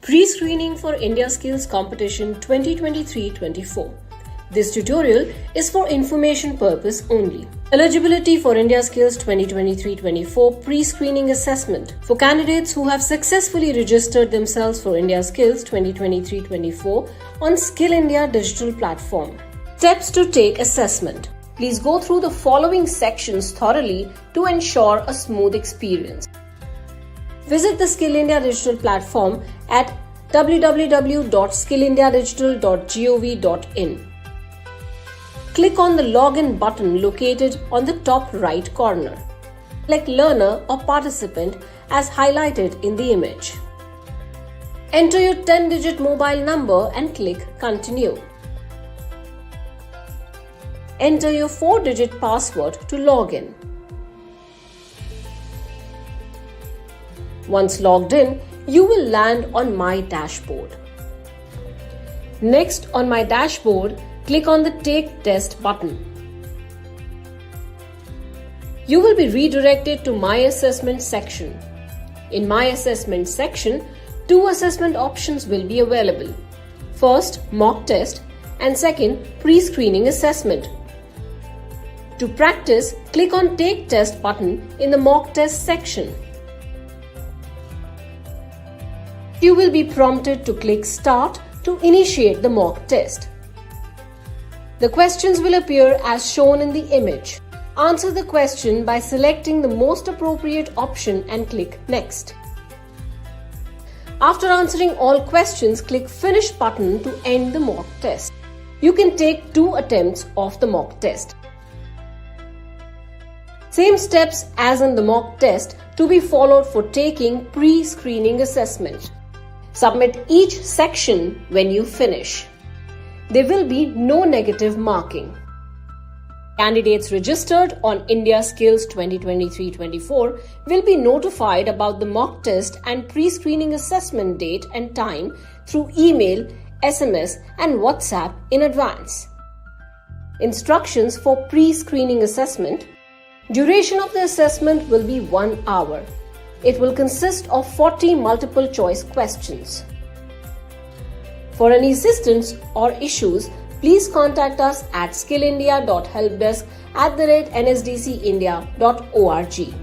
Pre-screening for IndiaSkills Competition 2023-24. This tutorial is for information purpose only. Eligibility for IndiaSkills 2023-24 pre-screening assessment for candidates who have successfully registered themselves for IndiaSkills 2023-24 on Skill India digital platform. Steps to take assessment. Please go through the following sections thoroughly to ensure a smooth experience. Visit the Skill India digital platform at www.skillindiadigital.gov.in. Click on the Login button located on the top right corner. Select Learner or Participant as highlighted in the image. Enter your 10-digit mobile number and click Continue. Enter your 4-digit password to log in. Once logged in, you will land on My Dashboard. Next, on My Dashboard, click on the Take Test button. You will be redirected to My Assessment section. In My Assessment section, two assessment options will be available. First, mock test, and second, pre-screening assessment. To practice, click on Take Test button in the mock test section. You will be prompted to click Start to initiate the mock test. The questions will appear as shown in the image. Answer the question by selecting the most appropriate option and click Next. After answering all questions, click Finish button to end the mock test. You can take 2 attempts of the mock test. Same steps as in the mock test to be followed for taking pre-screening assessment. Submit each section when you finish. There will be no negative marking. Candidates registered on IndiaSkills 2023-24 will be notified about the mock test and pre-screening assessment date and time through email, SMS and WhatsApp in advance. Instructions for pre-screening assessment. Duration of the assessment will be 1 hour. It will consist of 40 multiple choice questions. For any assistance or issues, please contact us at skillindia.helpdesk@nsdcindia.org.